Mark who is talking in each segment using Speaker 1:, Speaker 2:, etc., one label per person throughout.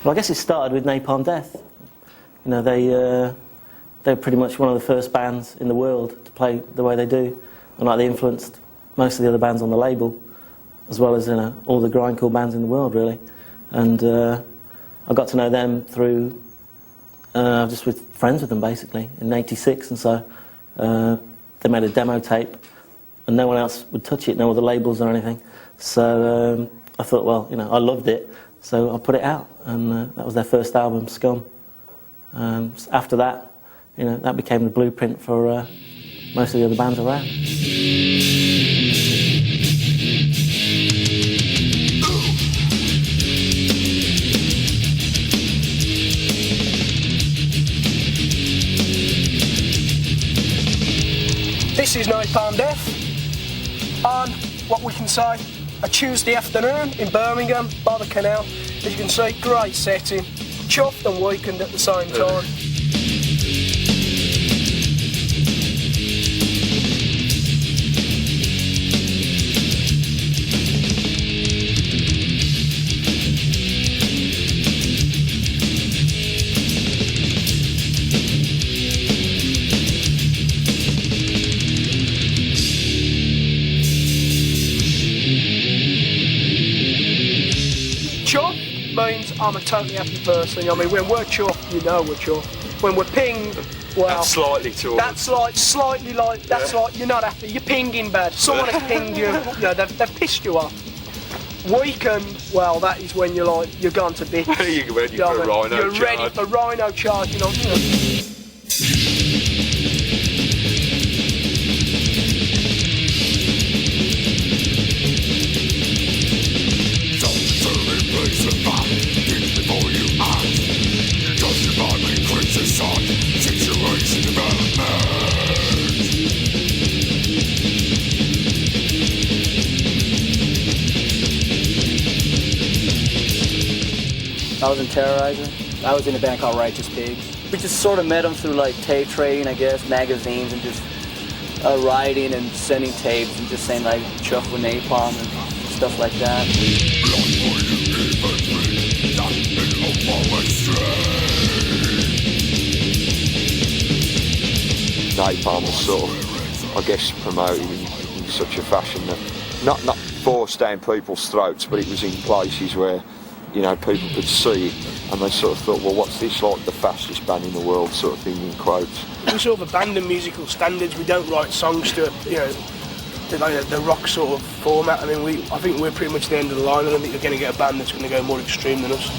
Speaker 1: Well, I guess it started with Napalm Death. You know, they're pretty much one of the first bands in the world to play the way they do, and like they influenced most of the other bands on the label, as well as all the grindcore bands in the world, really. And I got to know them through just with friends with them, basically, in '86, and so they made a demo tape, and no one else would touch it, no other labels or anything. So I thought, well, you know, I loved it, so I put it out, and that was their first album, Scum. After that, you know, that became the blueprint for most of the other bands around.
Speaker 2: This is Napalm Death on what we can say a Tuesday afternoon in Birmingham by the canal. As you can see, great setting, chuffed and weakened at the same time. Chuffed means I'm a totally happy person. I mean, when we're chuffed, you know we're chuffed. When we're pinged, well...
Speaker 3: That's slightly chuffed.
Speaker 2: That's like, slightly like, that's like, you're not happy. You're pinging bad. Someone has pinged you, you know, they've pissed you off. Weakened, well, that is when you're like, you're gone to bits.
Speaker 3: You're ready for rhino charge.
Speaker 2: You're ready for rhino charge, you know.
Speaker 4: I was in Terrorizer. I was in a band called Righteous Pigs. We just sort of met them through like tape trading, I guess, magazines, and just writing and sending tapes and just saying like chuff with napalm and stuff like that.
Speaker 3: Napalm was sort of, I guess, promoted in such a fashion that not forced down people's throats, but it was in places where, you know, people could see it, and they sort of thought, well, what's this, like the fastest band in the world, sort of thing, in quotes.
Speaker 2: We sort of abandon musical standards. We don't write songs to, you know, the rock sort of format. I mean, I think we're pretty much the end of the line. I don't think you're going to get a band that's going to go more extreme than us.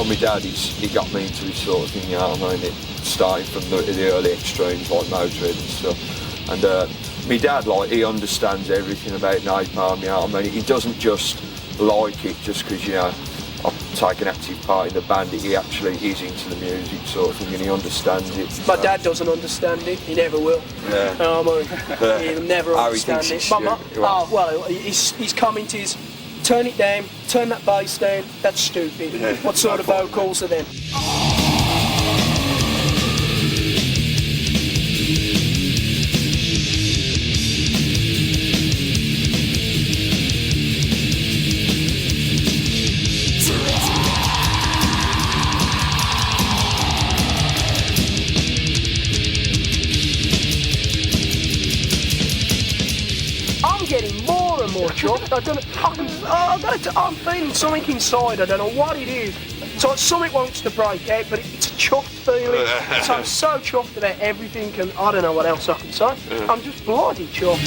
Speaker 3: My dad, he got me into this sort of thing, you know what I mean? It started from the early extremes like Motorhead and stuff. And my dad, like, he understands everything about napalm, you know what I mean? He doesn't just like it just because, you know, I take an active part in the band. He actually is into the music sort of thing, and he understands it.
Speaker 2: My dad doesn't understand it. He never will.
Speaker 3: Yeah.
Speaker 2: He'll never understand it. Well, his comment is, turn it down, turn that bass down, that's stupid.
Speaker 3: Yeah,
Speaker 2: what sort of vocals are them? I'm getting more and more chuffed. I'm feeling something inside. I don't know what it is. So like something wants to break out, but it's a chuffed feeling. So I'm so chuffed about everything, and I don't know what else I can say. I'm just bloody chuffed.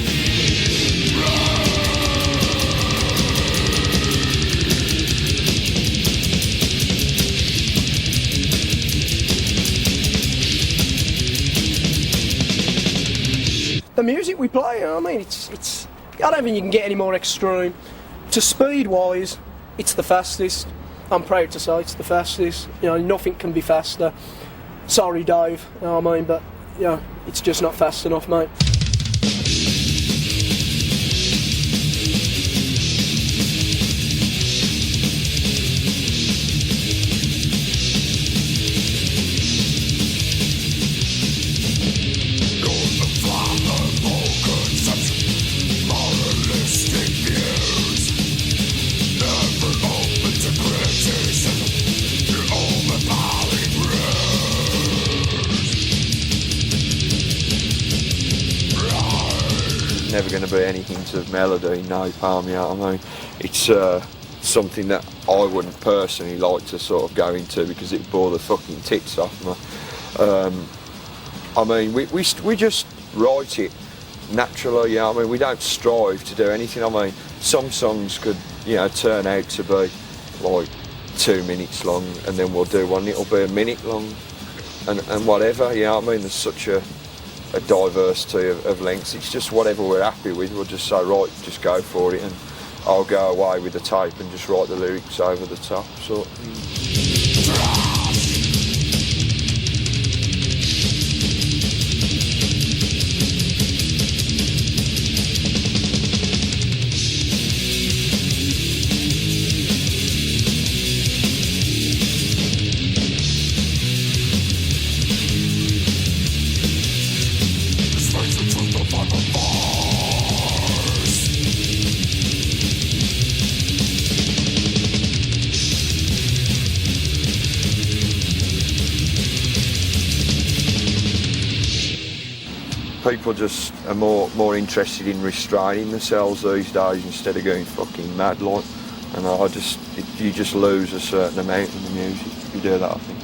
Speaker 2: The music we play, I mean, it's. I don't think you can get any more extreme. To speed-wise, it's the fastest. I'm proud to say it's the fastest. You know, nothing can be faster. Sorry, Dave. You know what I mean, but you know, it's just not fast enough, mate.
Speaker 3: never going to be any hint of melody in Napalm, you know what I mean? It's something that I wouldn't personally like to sort of go into because it bore the fucking tits off me. I mean, we just write it naturally, you know what I mean? We don't strive to do anything. I mean, some songs could, you know, turn out to be like 2 minutes long, and then we'll do one, it'll be a minute long, and whatever, you know what I mean? There's such a diversity of lengths. It's just whatever we're happy with, we'll just say, right, just go for it, and I'll go away with the tape and just write the lyrics over the top, sort of. People just are more interested in restraining themselves these days instead of going fucking mad, like. And you just lose a certain amount in the music if you do that, I think.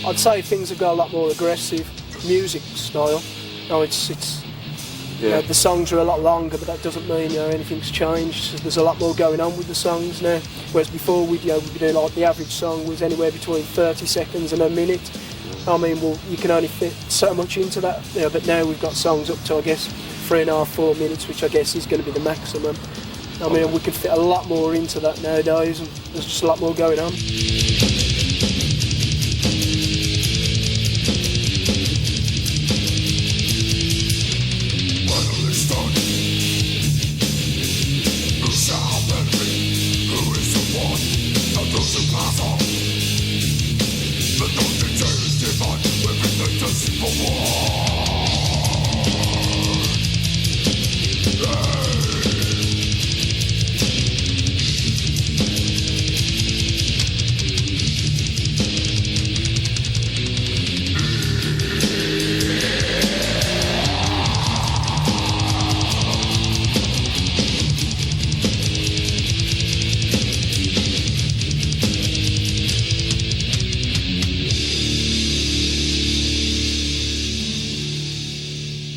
Speaker 2: I'd say things have got a lot more aggressive music style. No, it's you know, the songs are a lot longer, but that doesn't mean, you know, anything's changed. There's a lot more going on with the songs now. Whereas before we'd be doing, like, the average song was anywhere between 30 seconds and a minute. I mean, well, you can only fit so much into that. You know, but now we've got songs up to, I guess, 3.5, 4 minutes, which I guess is going to be the maximum. I mean, we could fit a lot more into that nowadays, and there's just a lot more going on.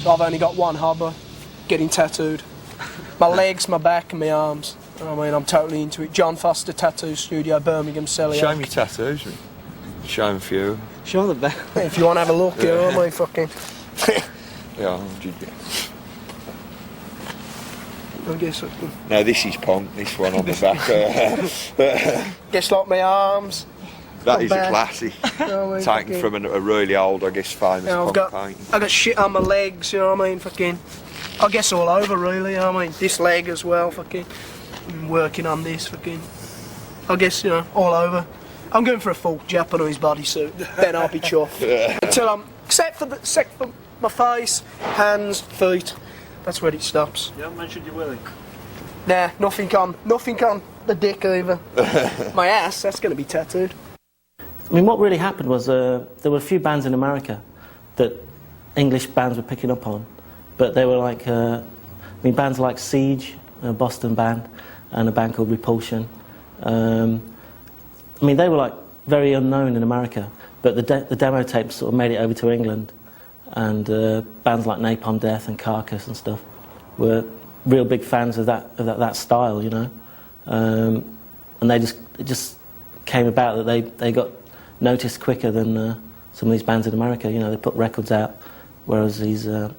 Speaker 2: I've only got one hobby, getting tattooed. My legs, my back and my arms. I mean, I'm totally into it. John Foster Tattoo Studio, Birmingham, Selly.
Speaker 3: Show me tattoos. Show them a few.
Speaker 1: Show the back.
Speaker 2: If you want to have a look, you know, I mean, fucking...
Speaker 3: Yeah,
Speaker 2: I guess...
Speaker 3: No, this is punk, this one on the back.
Speaker 2: Guess like my arms.
Speaker 3: That is
Speaker 2: back.
Speaker 3: a classic.
Speaker 2: No,
Speaker 3: Taken from a really old, I guess, famous punk painting.
Speaker 2: I've got shit on my legs, you know what I mean, fucking... I guess all over, really, you know what I mean. This leg as well, fucking... I'm working on this, fucking... I guess, you know, all over. I'm going for a full Japanese bodysuit, then I'll be chuffed. Until I'm... Except for my face, hands, feet. That's where it stops.
Speaker 5: You haven't mentioned your willy.
Speaker 2: Nah, nothing on the dick either. My ass, that's going to be tattooed.
Speaker 1: I mean, what really happened was there were a few bands in America that English bands were picking up on, but they were like, I mean, bands like Siege, a Boston band, and a band called Repulsion. I mean, they were like very unknown in America, but the demo tapes sort of made it over to England, and bands like Napalm Death and Carcass and stuff were real big fans of that style, you know, and it just came about that they got noticed quicker than some of these bands in America. You know, they put records out, whereas the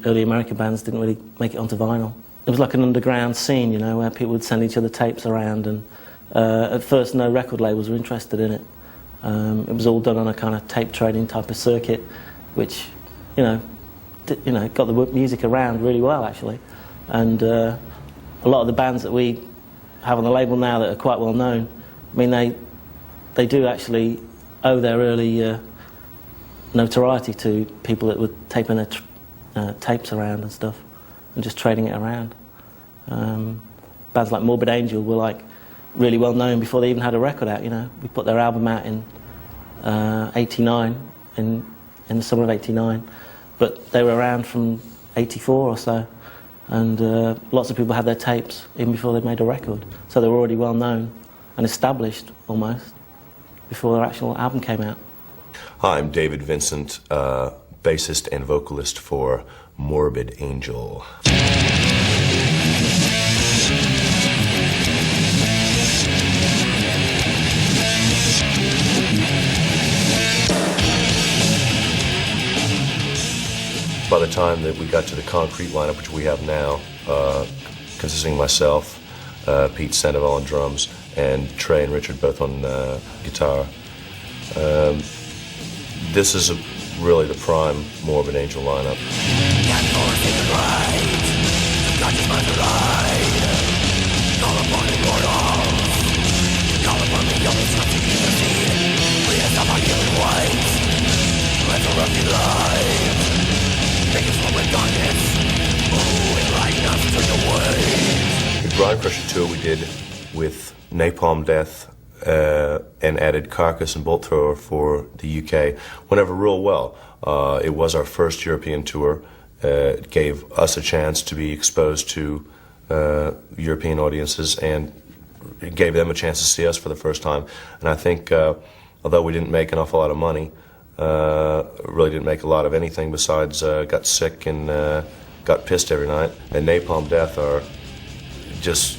Speaker 1: early American bands didn't really make it onto vinyl. It was like an underground scene, you know, where people would send each other tapes around, and at first no record labels were interested in it. It was all done on a kind of tape trading type of circuit, which, you know, got the music around really well, actually. And a lot of the bands that we have on the label now that are quite well known, I mean, they do actually owe their early notoriety to people that were taping their tapes around and stuff, and just trading it around. Bands like Morbid Angel were like really well known before they even had a record out. You know, we put their album out in '89, in the summer of '89, but they were around from '84 or so, and lots of people had their tapes even before they made a record. So they were already well known and established almost before their actual album came out.
Speaker 5: Hi, I'm David Vincent, bassist and vocalist for Morbid Angel. By the time that we got to the concrete lineup, which we have now, consisting of myself, Pete Sandoval on drums, and Trey and Richard both on guitar, this is really the prime Morbid Angel lineup. The Grind Crusher tour we did with Napalm Death and added Carcass and Bolt Thrower for the UK went over real well. It was our first European tour. It gave us a chance to be exposed to European audiences, and it gave them a chance to see us for the first time. And I think, although we didn't make an awful lot of money, really didn't make a lot of anything besides got sick and got pissed every night. And Napalm Death are just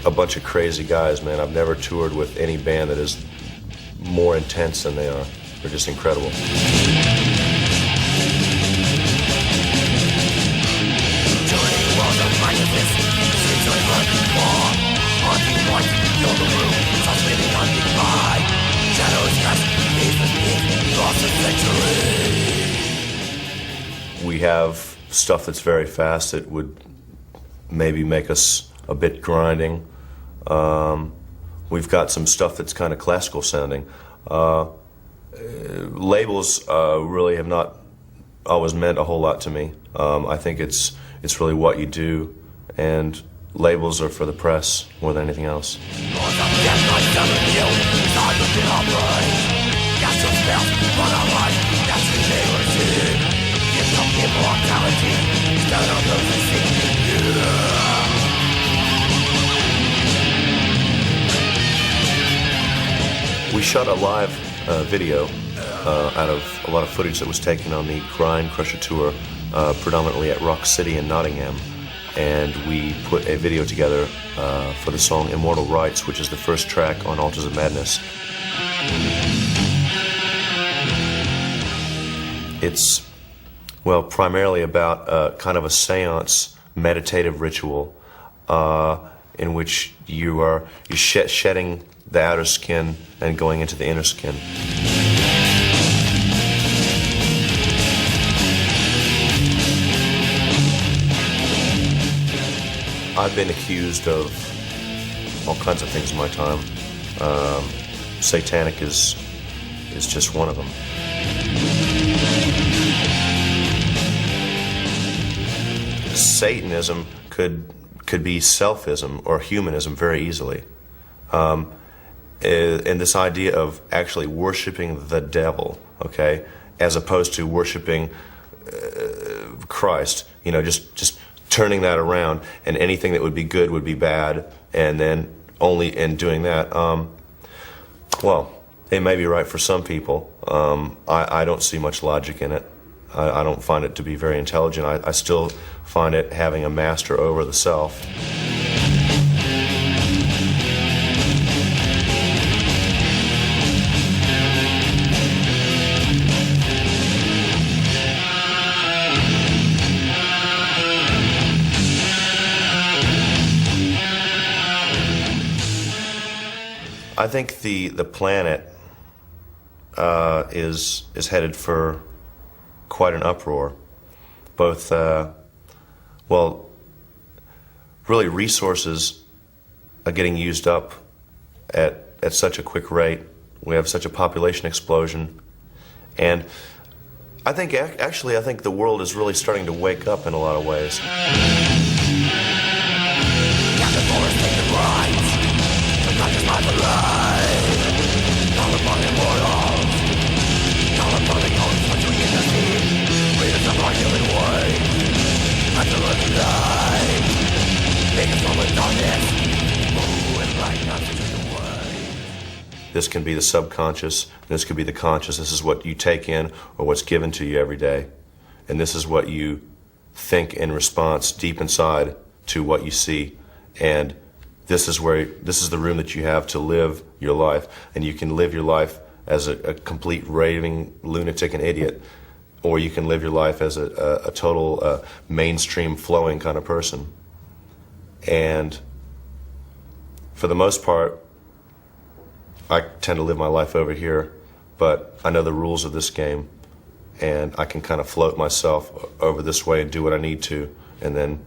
Speaker 5: a bunch of crazy guys, man. I've never toured with any band that is more intense than they are. They're just incredible. We have stuff that's very fast that would maybe make us a bit grinding. We've got some stuff that's kind of classical sounding. Labels really have not always meant a whole lot to me. I think it's really what you do, and labels are for the press more than anything else. We shot a live video out of a lot of footage that was taken on the Grind Crusher tour, predominantly at Rock City in Nottingham, and we put a video together for the song Immortal Rights, which is the first track on Altars of Madness. It's, well, primarily about kind of a seance meditative ritual in which you're shedding the outer skin and going into the inner skin. I've been accused of all kinds of things in my time. Satanic is just one of them. Satanism could be selfism or humanism very easily. And this idea of actually worshiping the devil, okay, as opposed to worshiping Christ, you know, just turning that around, and anything that would be good would be bad, and then only in doing that, well, it may be right for some people. I don't see much logic in it. I don't find it to be very intelligent. I still find it having a master over the self. I think the planet is headed for quite an uproar. Both, well, really resources are getting used up at such a quick rate. We have such a population explosion, and I think actually I think the world is really starting to wake up in a lot of ways. This can be the subconscious, this could be the conscious. This is what you take in or what's given to you every day. And this is what you think in response deep inside to what you see. And this is the room that you have to live your life. And you can live your life as a complete raving lunatic and idiot, or you can live your life as a total mainstream flowing kind of person. And for the most part, I tend to live my life over here, but I know the rules of this game, and I can kind of float myself over this way and do what I need to, and then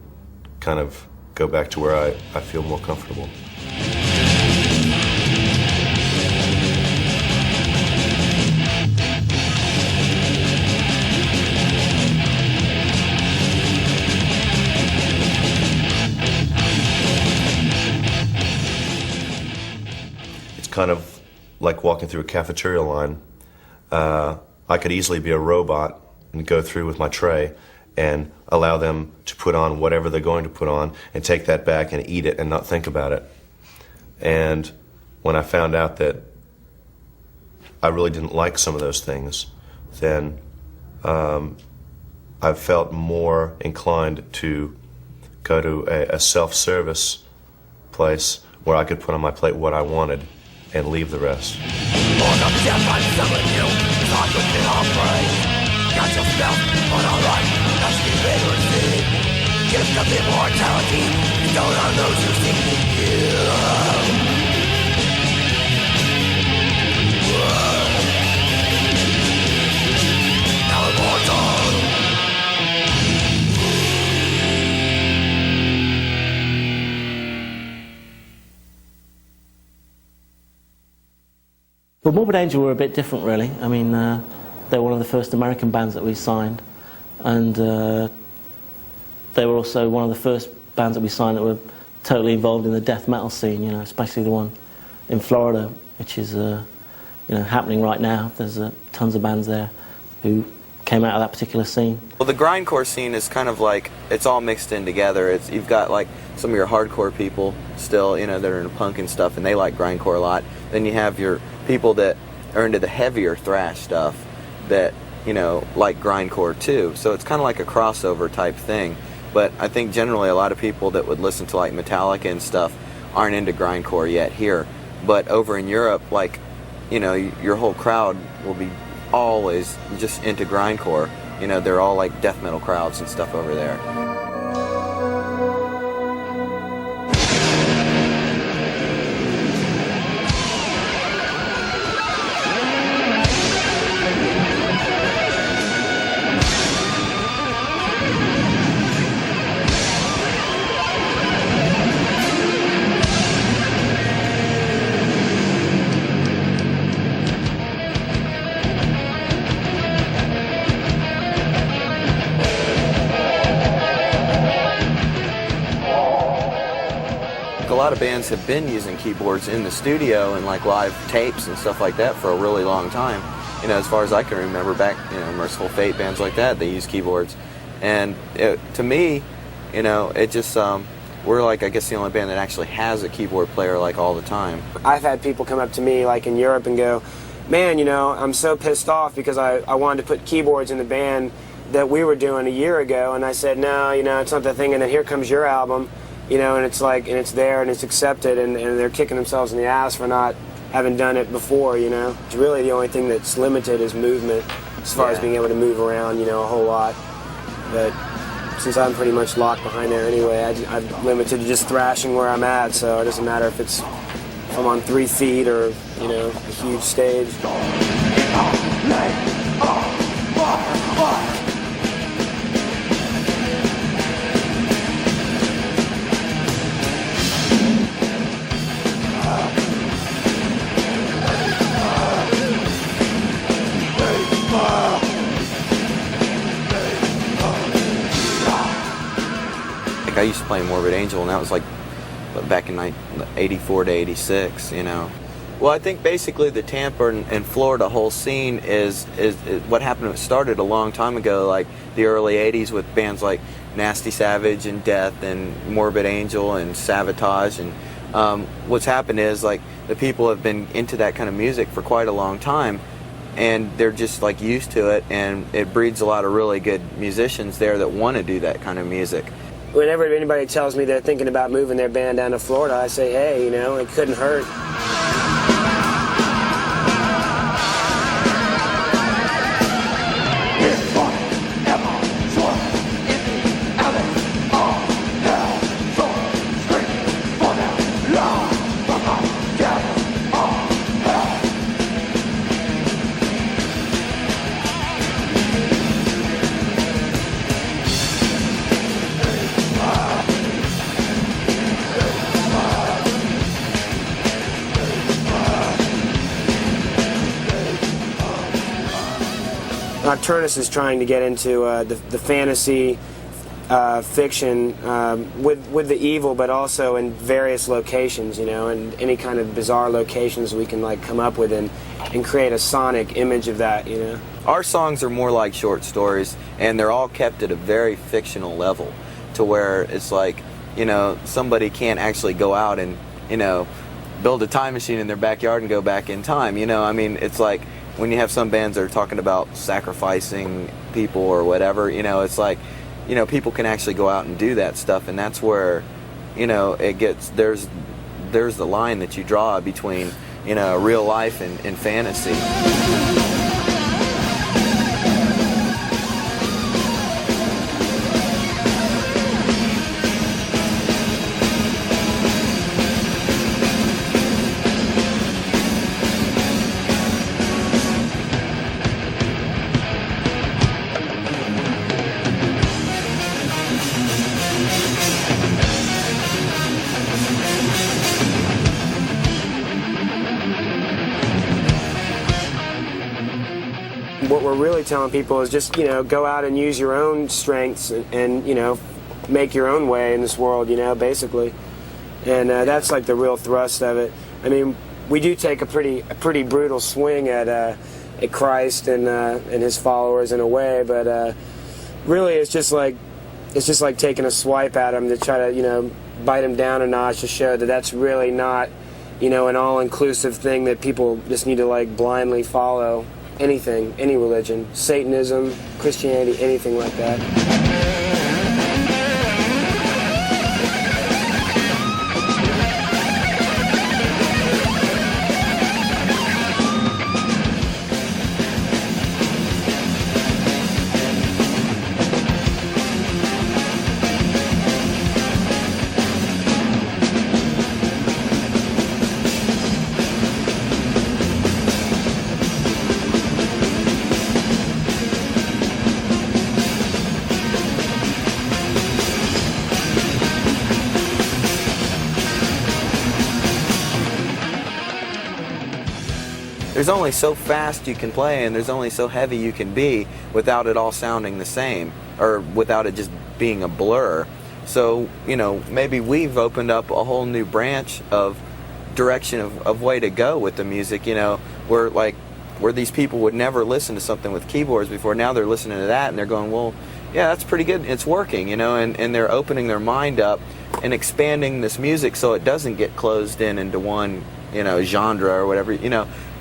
Speaker 5: kind of go back to where I feel more comfortable. It's kind of like walking through a cafeteria line. I could easily be a robot and go through with my tray and allow them to put on whatever they're going to put on and take that back and eat it and not think about it. And when I found out that I really didn't like some of those things, then I felt more inclined to go to a self-service place where I could put on my plate what I wanted and leave the rest.
Speaker 1: Well, Morbid Angel were a bit different, really. I mean, they were one of the first American bands that we signed, and they were also one of the first bands that we signed that were totally involved in the death metal scene, you know, especially the one in Florida, which is, you know, happening right now. There's tons of bands there who came out of that particular scene.
Speaker 6: Well, the grindcore scene is kind of like, it's all mixed in together. You've got like some of your hardcore people still, you know, that are into punk and stuff, and they like grindcore a lot. Then you have your people that are into the heavier thrash stuff that, you know, like grindcore too. So it's kind of like a crossover type thing. But I think generally a lot of people that would listen to like Metallica and stuff aren't into grindcore yet here. But over in Europe, like, you know, your whole crowd will be always just into grindcore. You know, they're all like death metal crowds and stuff over there. A lot of bands have been using keyboards in the studio and like live tapes and stuff like that for a really long time. You know, as far as I can remember back, you know, Merciful Fate, bands like that, they use keyboards. And to me, you know, it just, we're like, I guess, the only band that actually has a keyboard player like all the time.
Speaker 7: I've had people come up to me like in Europe and go, man, you know, I'm so pissed off because I wanted to put keyboards in the band that we were doing a year ago, and I said, no, it's not that thing. And then here comes your album, and it's like, and it's there and it's accepted, and they're kicking themselves in the ass for not having done it before. It's really the only thing that's limited is movement, as far as being able to move around, a whole lot. But since I'm pretty much locked behind there anyway, I'm limited to just thrashing where I'm at, so it doesn't matter if I'm on 3 feet or, a huge stage.
Speaker 6: I used to play Morbid Angel, and that was like back in 84 to 86, Well, I think basically the Tampa and Florida whole scene is what happened. It started a long time ago, like the early 80s with bands like Nasty Savage and Death and Morbid Angel and Savatage. And what's happened is like the people have been into that kind of music for quite a long time, and they're just like used to it, and it breeds a lot of really good musicians there that want to do that kind of music.
Speaker 7: Whenever anybody tells me they're thinking about moving their band down to Florida, I say, hey, it couldn't hurt. Nocturnus is trying to get into the fantasy fiction with the evil, but also in various locations, and any kind of bizarre locations we can like come up with and create a sonic image of that,
Speaker 6: Our songs are more like short stories, and they're all kept at a very fictional level, to where it's like, somebody can't actually go out and, build a time machine in their backyard and go back in time. It's like when you have some bands that are talking about sacrificing people or whatever, it's like, people can actually go out and do that stuff, and that's where, it gets, there's the line that you draw between, real life and fantasy.
Speaker 7: What we're really telling people is just, go out and use your own strengths and make your own way in this world, basically. And that's like the real thrust of it. I mean, we do take a pretty brutal swing at Christ and his followers in a way, but really it's just like taking a swipe at them to try to, bite them down a notch to show that that's really not, an all-inclusive thing that people just need to like blindly follow. Anything, any religion, Satanism, Christianity, anything like that.
Speaker 6: There's only so fast you can play, and there's only so heavy you can be without it all sounding the same, or without it just being a blur. So, maybe we've opened up a whole new branch of direction of way to go with the music, where these people would never listen to something with keyboards before. Now they're listening to that and they're going, well, yeah, that's pretty good. It's working, and they're opening their mind up and expanding this music so it doesn't get closed into one, genre or whatever.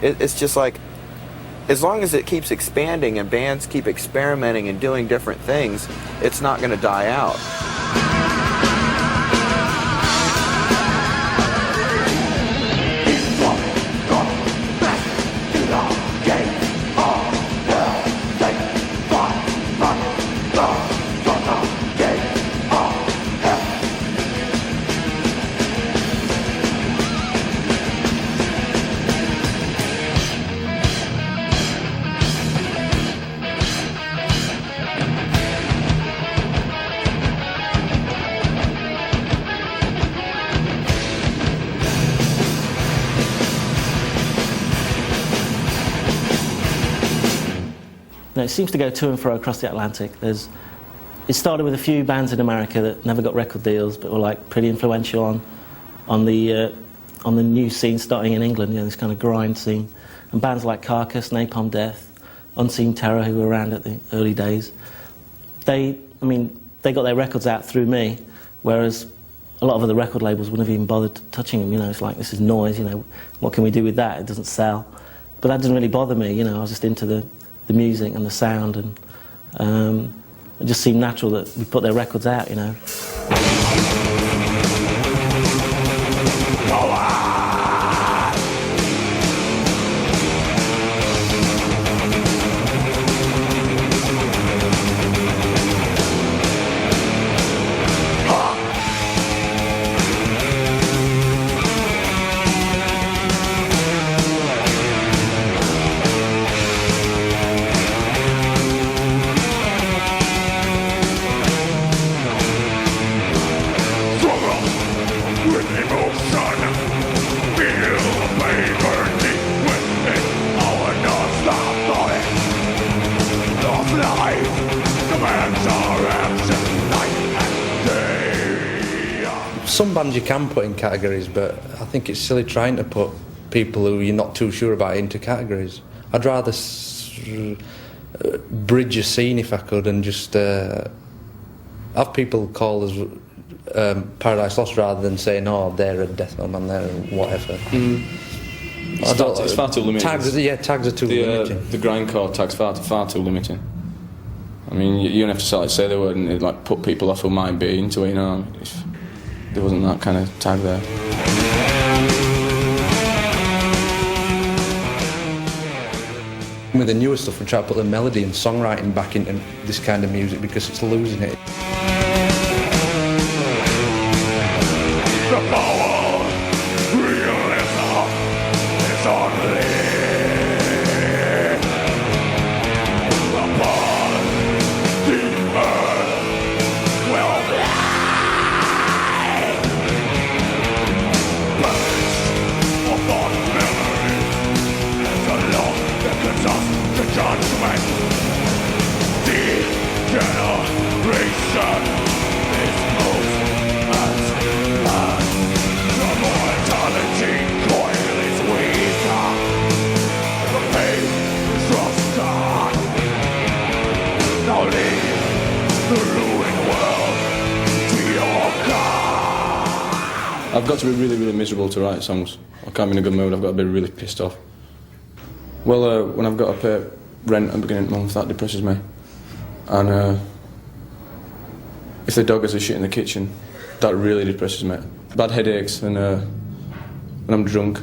Speaker 6: It's just like, as long as it keeps expanding and bands keep experimenting and doing different things, it's not going to die out.
Speaker 1: It seems to go to and fro across the Atlantic. It started with a few bands in America that never got record deals, but were like pretty influential on the new scene starting in England. This kind of grind scene, and bands like Carcass, Napalm Death, Unseen Terror, who were around at the early days. They got their records out through me, whereas a lot of other record labels wouldn't have even bothered touching them. It's like, this is noise. What can we do with that? It doesn't sell. But that didn't really bother me. I was just into the music and the sound, and it just seemed natural that we put their records out,
Speaker 8: Some bands you can put in categories, but I think it's silly trying to put people who you're not too sure about into categories. I'd rather bridge a scene if I could, and just have people call us Paradise Lost rather than saying, oh, they're a death metal band, they're whatever.
Speaker 9: It's far too limiting.
Speaker 8: Tags are too limiting.
Speaker 9: The grindcore tag's far too limiting. I mean, you don't have to say the word and it put people off who might be into it, if there wasn't that kind of tag there.
Speaker 8: With the newer stuff, we try to put the melody and songwriting back into this kind of music because it's losing it.
Speaker 10: The power, realism, is only upon the earth will fly. Birds upon memory, it's a law that gives us the judgment. The generation is most the mortality coil is weaker. The pain is rusted. Now leave the ruined world to your God.
Speaker 9: I've got to be really, really miserable to write songs. I can't be in a good mood, I've got to be really pissed off. Well, when I've got to pay rent at the beginning of the month, that depresses me. And if the dog has a shit in the kitchen, that really depresses me. Bad headaches, and when I'm drunk.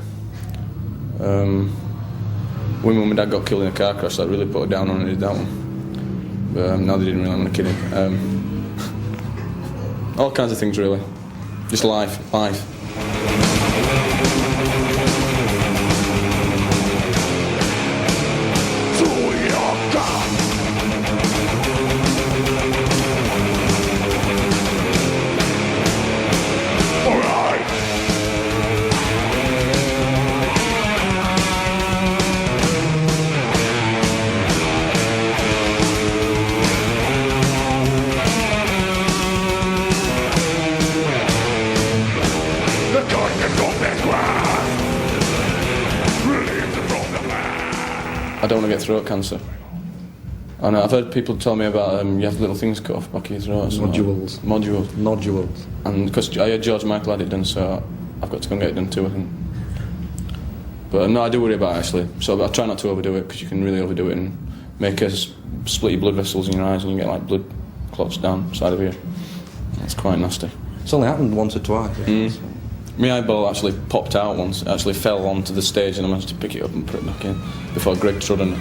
Speaker 9: When mum and dad got killed in a car crash, that really put it down on it, that one. But no, they didn't really, I'm kidding. All kinds of things, really. Just life. I don't want to get throat cancer. And I've heard people tell me about you have little things cut off back of your throat. Nodules. And because I heard George Michael had it done, so I've got to go and get it done too, I think. But no, I do worry about it actually. So I try not to overdo it because you can really overdo it and make us split your blood vessels in your eyes and you get like blood clots down the side of you. It's quite nasty.
Speaker 8: It's only happened once or twice.
Speaker 9: My eyeball actually popped out once. It actually fell onto the stage and I managed to pick it up and put it back in before Greg trod on it.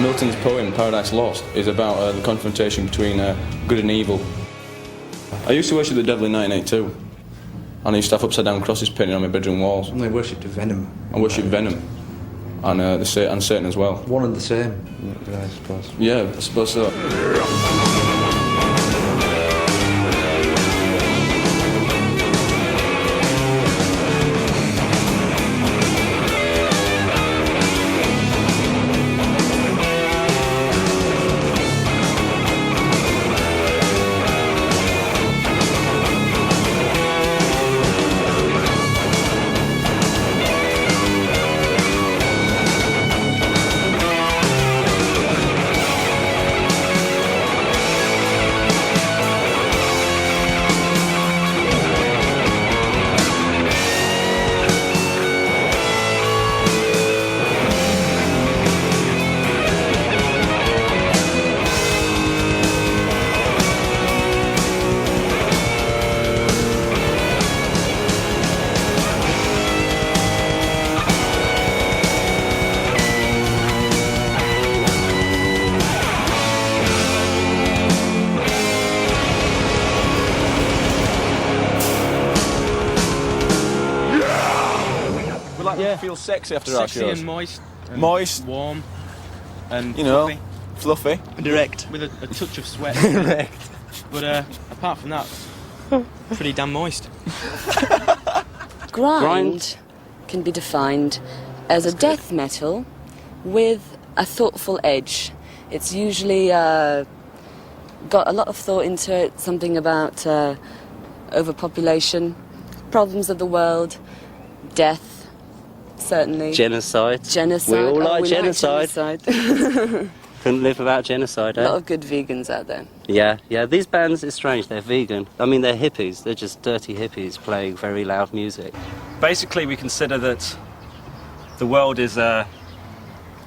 Speaker 9: Milton's poem, Paradise Lost, is about the confrontation between good and evil. I used to worship the devil in 1982, and I used to have upside-down crosses painted on my bedroom walls.
Speaker 8: And they worshipped Venom.
Speaker 9: I worshipped Venom, and Satan as well.
Speaker 8: One and the same, I suppose.
Speaker 9: Yeah, I suppose so.
Speaker 3: Feel sexy after
Speaker 11: sexy
Speaker 3: our
Speaker 11: and
Speaker 3: shows.
Speaker 11: moist, warm, and
Speaker 3: fluffy,
Speaker 11: direct, with a touch of sweat.
Speaker 3: direct.
Speaker 11: But apart from that, pretty damn moist.
Speaker 12: Grind can be defined as a death metal with a thoughtful edge. It's usually got a lot of thought into it, something about overpopulation, problems of the world, death. Certainly.
Speaker 13: Genocide.
Speaker 12: Genocide.
Speaker 13: We all like
Speaker 12: we
Speaker 13: genocide. Couldn't live without genocide,
Speaker 12: A lot of good vegans out there.
Speaker 13: Yeah. These bands, it's strange, they're vegan. I mean, they're hippies. They're just dirty hippies playing very loud music.
Speaker 14: Basically, we consider that the world is a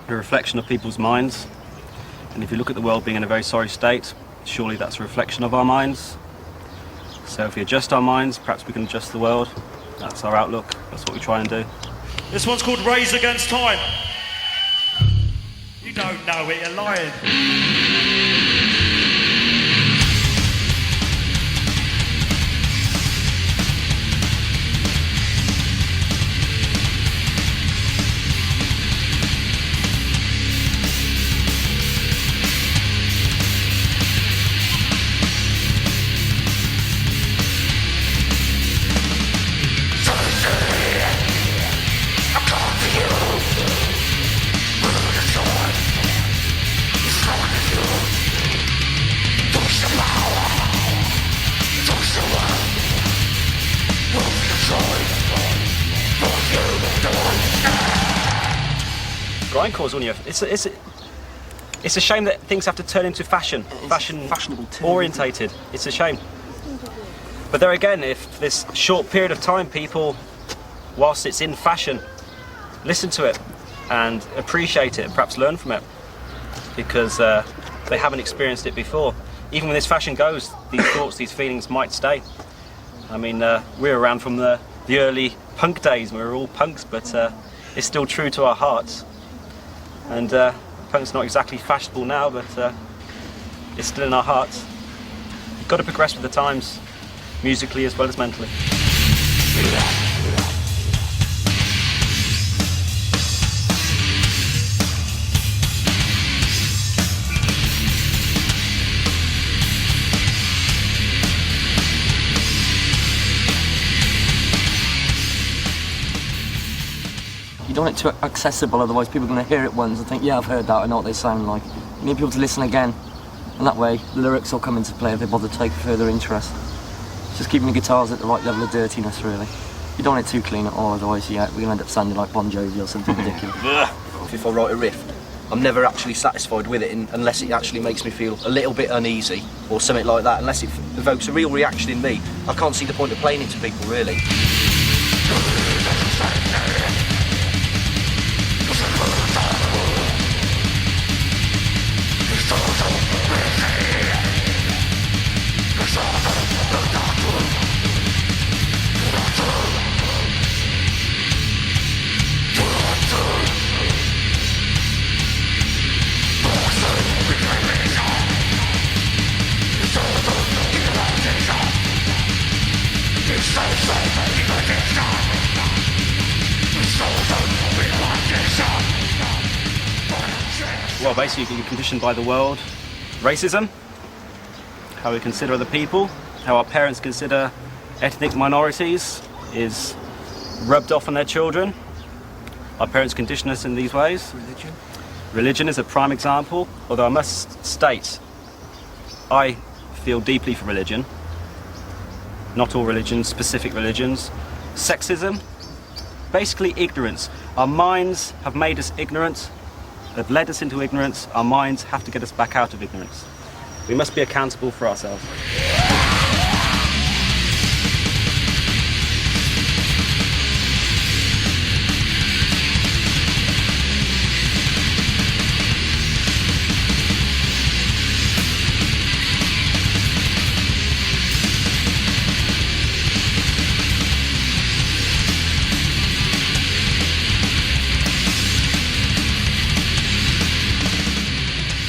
Speaker 14: reflection of people's minds. And if you look at the world being in a very sorry state, surely that's a reflection of our minds. So if we adjust our minds, perhaps we can adjust the world. That's our outlook. That's what we try and do.
Speaker 10: This one's called Raise Against Time. You don't know it, you're lying.
Speaker 14: Grindcore's only it's a shame that things have to turn into fashion orientated. It's a shame. But there again, if this short period of time people, whilst it's in fashion, listen to it and appreciate it and perhaps learn from it, because they haven't experienced it before. Even when this fashion goes, these thoughts, these feelings might stay. I mean, we're around from the early punk days. We were all punks, but it's still true to our hearts. And punk's not exactly fashionable now, but it's still in our hearts. You've got to progress with the times, musically as well as mentally.
Speaker 15: You don't want it too accessible, otherwise people are going to hear it once and think, yeah, I've heard that, I know what they sound like. You need people to listen again, and that way the lyrics will come into play if they bother to take further interest. It's just keeping the guitars at the right level of dirtiness, really. You don't want it too clean at all, otherwise we're going to end up sounding like Bon Jovi or something ridiculous.
Speaker 16: If I write a riff, I'm never actually satisfied with it unless it actually makes me feel a little bit uneasy or something like that. Unless it evokes a real reaction in me, I can't see the point of playing it to people, really.
Speaker 14: Well, basically you're conditioned by the world. Racism, how we consider other people, how our parents consider ethnic minorities is rubbed off on their children. Our parents condition us in these ways. Religion is a prime example, although I must state, I feel deeply for religion. Not all religions, specific religions. Sexism, basically ignorance. Our minds have made us ignorant. They've led us into ignorance. Our minds have to get us back out of ignorance. We must be accountable for ourselves.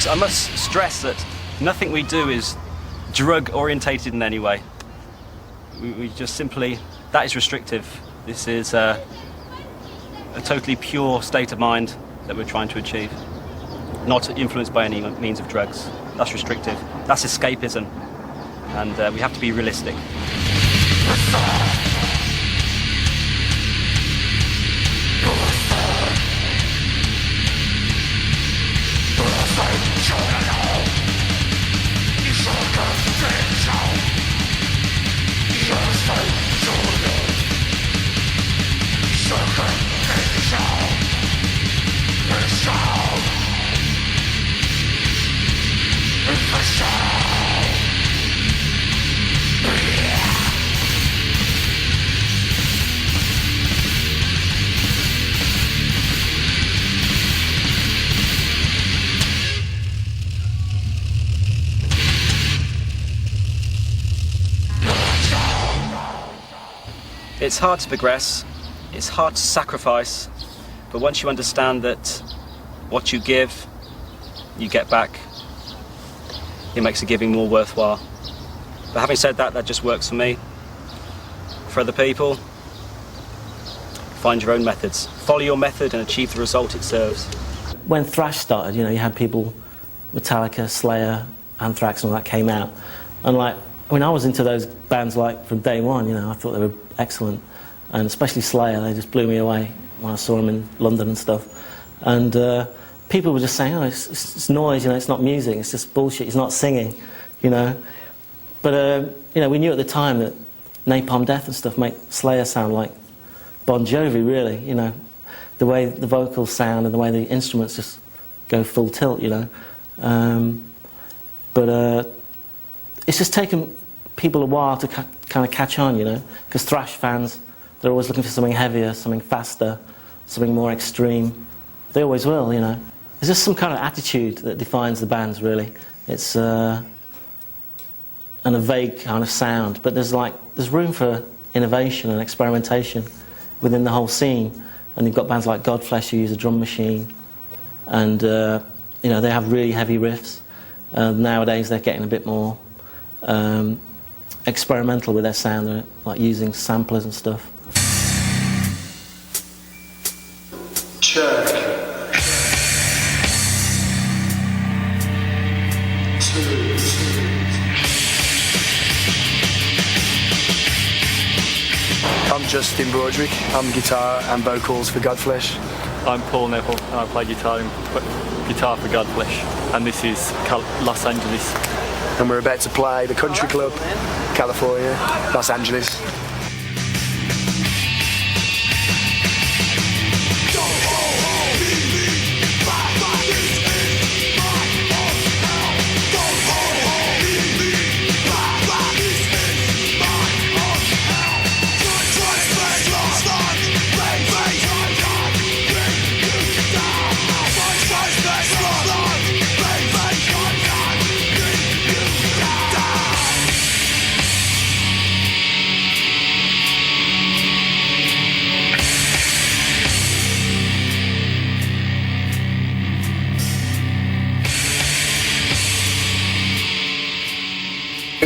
Speaker 14: I must stress that nothing we do is drug orientated in any way. We just simply, that is restrictive. This is a totally pure state of mind that we're trying to achieve. Not influenced by any means of drugs. That's restrictive. That's escapism. And we have to be realistic. It's hard to progress, it's hard to sacrifice, but once you understand that what you give, you get back, it makes the giving more worthwhile. But having said that, that just works for me. For other people, find your own methods. Follow your method and achieve the result it serves.
Speaker 1: When thrash started, you had people, Metallica, Slayer, Anthrax and all that came out. And I was into those bands from day one, I thought they were excellent. And especially Slayer, they just blew me away when I saw them in London and stuff. And people were just saying, oh, it's noise, it's not music, it's just bullshit, he's not singing, But, we knew at the time that Napalm Death and stuff make Slayer sound like Bon Jovi, really, the way the vocals sound and the way the instruments just go full tilt, But it's just taken people a while to kind of catch on, because thrash fans, they're always looking for something heavier, something faster, something more extreme. They always will, There's just some kind of attitude that defines the bands, really. It's and a vague kind of sound, but there's room for innovation and experimentation within the whole scene. And you've got bands like Godflesh who use a drum machine, and they have really heavy riffs. Nowadays they're getting a bit more experimental with their sound, they're using samplers and stuff.
Speaker 10: Check. 2.
Speaker 17: I'm Justin Broderick. I'm guitar and vocals for Godflesh.
Speaker 18: I'm Paul Neville and I play guitar for Godflesh, and this is Los Angeles.
Speaker 17: And we're about to play the Country Club, California, Los Angeles.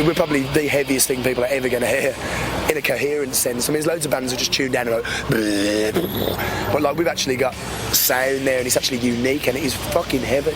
Speaker 17: We're probably the heaviest thing people are ever going to hear in a coherent sense. I mean, there's loads of bands that just tune down and go, but like we've actually got sound there and it's actually unique and it is fucking heavy.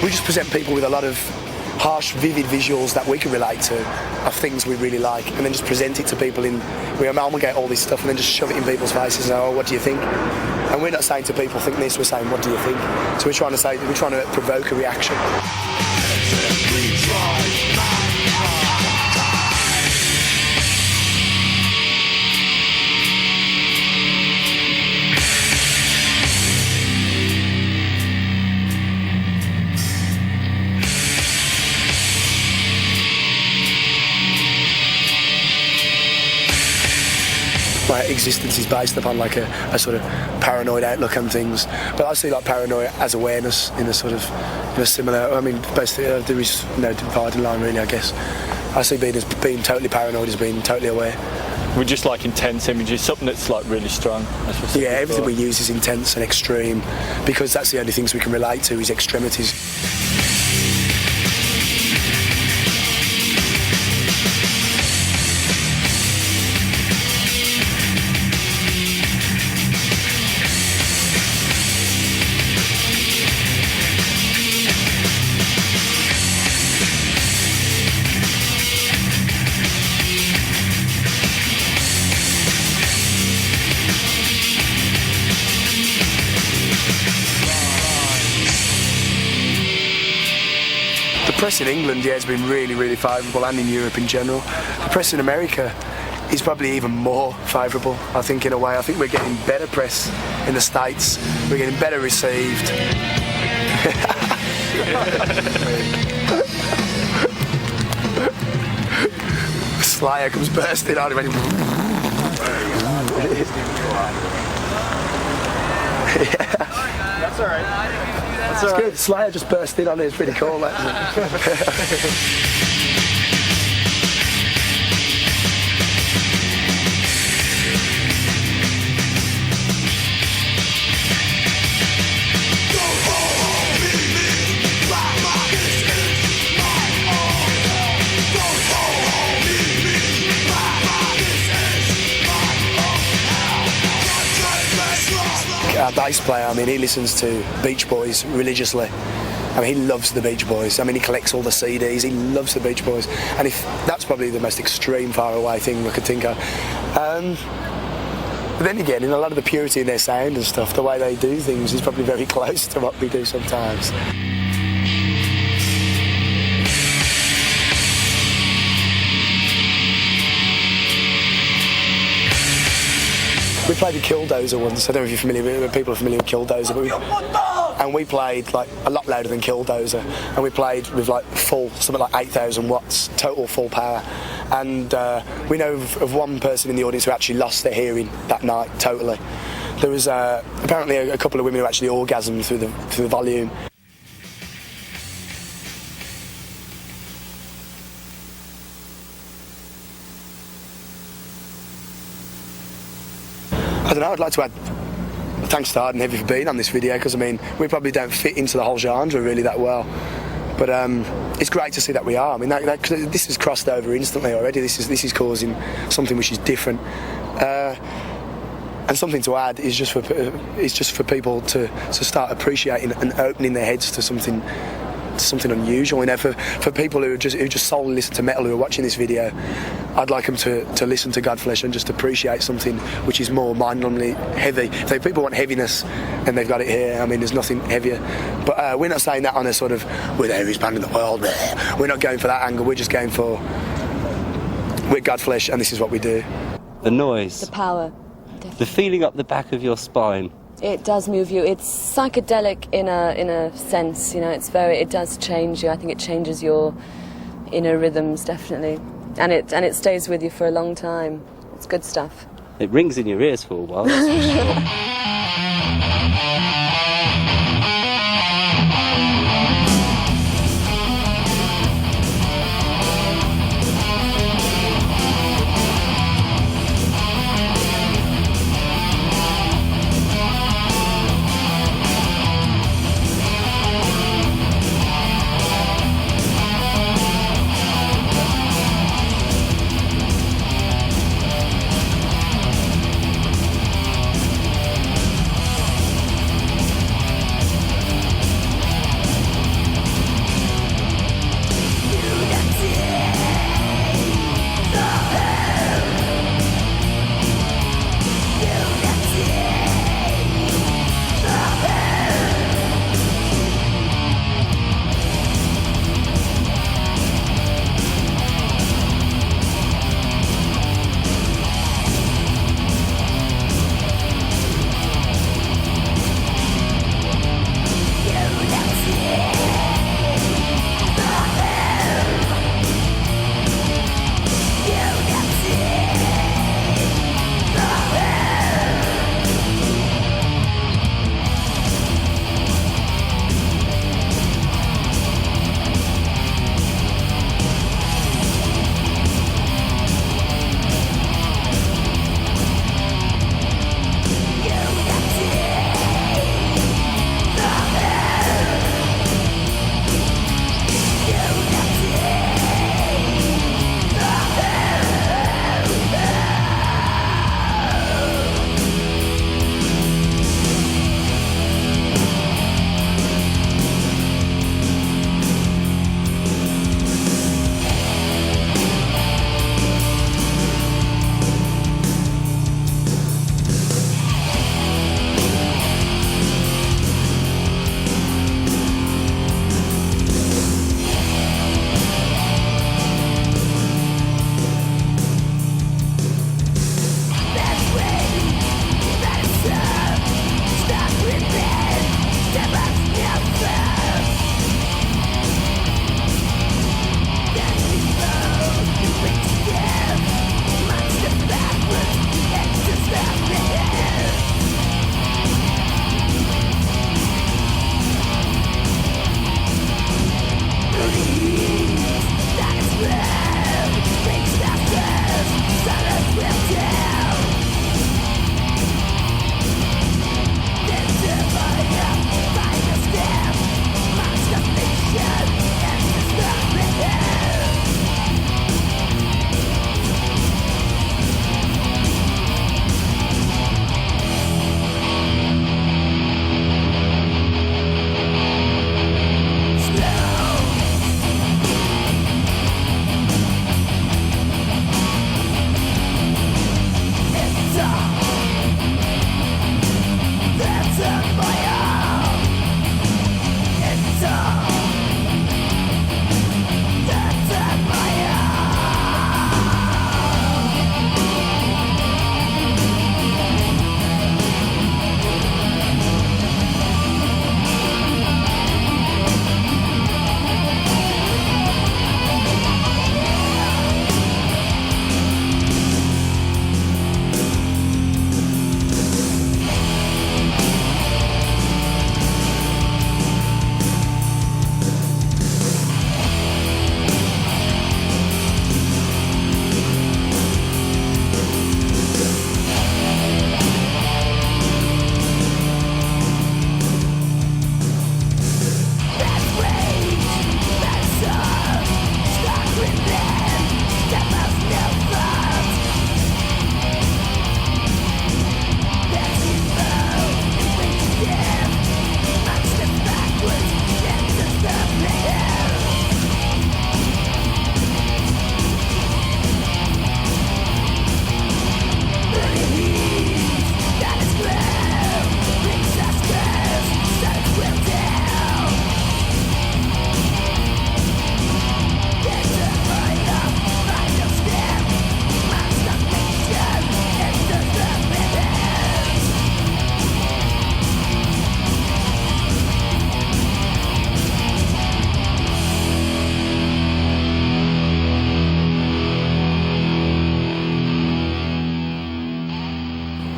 Speaker 17: We just present people with a lot of harsh, vivid visuals that we can relate to, of things we really like, and then just present it to people we amalgamate all this stuff and then just shove it in people's faces and, oh, what do you think? And we're not saying to people, think this, we're saying, what do you think? So we're trying to provoke a reaction. My existence is based upon like a sort of paranoid outlook on things, but I see like paranoia as awareness in a sort of similar. I mean, basically there is no dividing line really. I guess I see being totally paranoid as being totally aware.
Speaker 18: We just like intense images, something that's like really strong.
Speaker 17: Yeah, everything we use is intense and extreme because that's the only things we can relate to is extremities. The press in England, has been really, really favourable, and in Europe in general. The press in America is probably even more favourable, I think, in a way. I think we're getting better press in the States. We're getting better received. Slayer comes bursting on him.
Speaker 18: That's all right.
Speaker 17: It's good. Slayer just burst in on it. It's pretty cool, that. Our bass player, I mean, he listens to Beach Boys religiously. I mean, he loves the Beach Boys. I mean, he collects all the CDs. He loves the Beach Boys. And if that's probably the most extreme, far away thing I could think of. But then again, in a lot of the purity in their sound and stuff, the way they do things is probably very close to what we do sometimes. We played with Killdozer once. I don't know if you're familiar with people are familiar with Killdozer, but we played like a lot louder than Killdozer, and we played with like something like 8,000 watts, total full power. And we know of one person in the audience who actually lost their hearing that night totally. There was apparently a couple of women who actually orgasmed through the volume. I don't know, I'd like to add thanks to Hard and Heavy for being on this video, because I mean, we probably don't fit into the whole genre really that well. But it's great to see that we are. I mean, this has crossed over instantly already. This is causing something which is different. And something to add is just for people to start appreciating and opening their heads to something unusual. You know, for people who just solely listen to metal, who are watching this video, I'd like them to listen to Godflesh and just appreciate something which is more mind-numbingly heavy. So if people want heaviness, and they've got it here. I mean, there's nothing heavier. But we're not saying that on a sort of, we're the heaviest band in the world. We're not going for that angle. We're just going for, we're Godflesh, and this is what we do.
Speaker 13: The noise.
Speaker 12: The power.
Speaker 13: The feeling up the back of your spine.
Speaker 12: It does move you. It's psychedelic in a sense, you know. It does change you. I think it changes your inner rhythms, definitely, and it stays with you for a long time. It's good stuff.
Speaker 13: It rings in your ears for a while. That's for sure.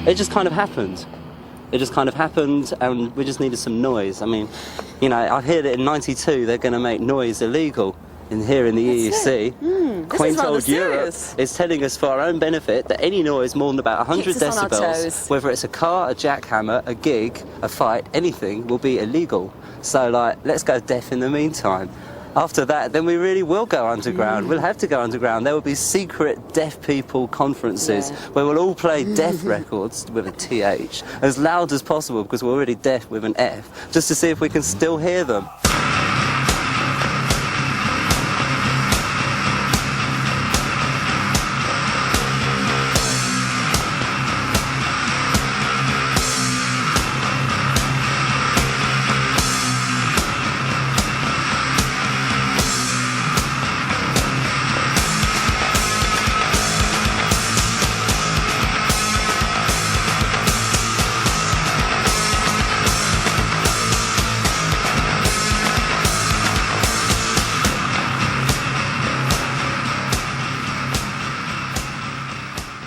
Speaker 13: it just kind of happened. It just kind of happened, and we just needed some noise. I mean, you know, I hear that in '92 they're going to make noise illegal here in the EEC. Quaint old Europe is telling us for our own benefit that any noise more than about 100 decibels, whether it's a car, a jackhammer, a gig, a fight, anything, will be illegal. So, like, let's go deaf in the meantime. After that, then we really will go underground. We'll have to go underground. There will be secret deaf people conferences where we'll all play deaf records with a TH as loud as possible, because we're already deaf with an F, just to see if we can still hear them.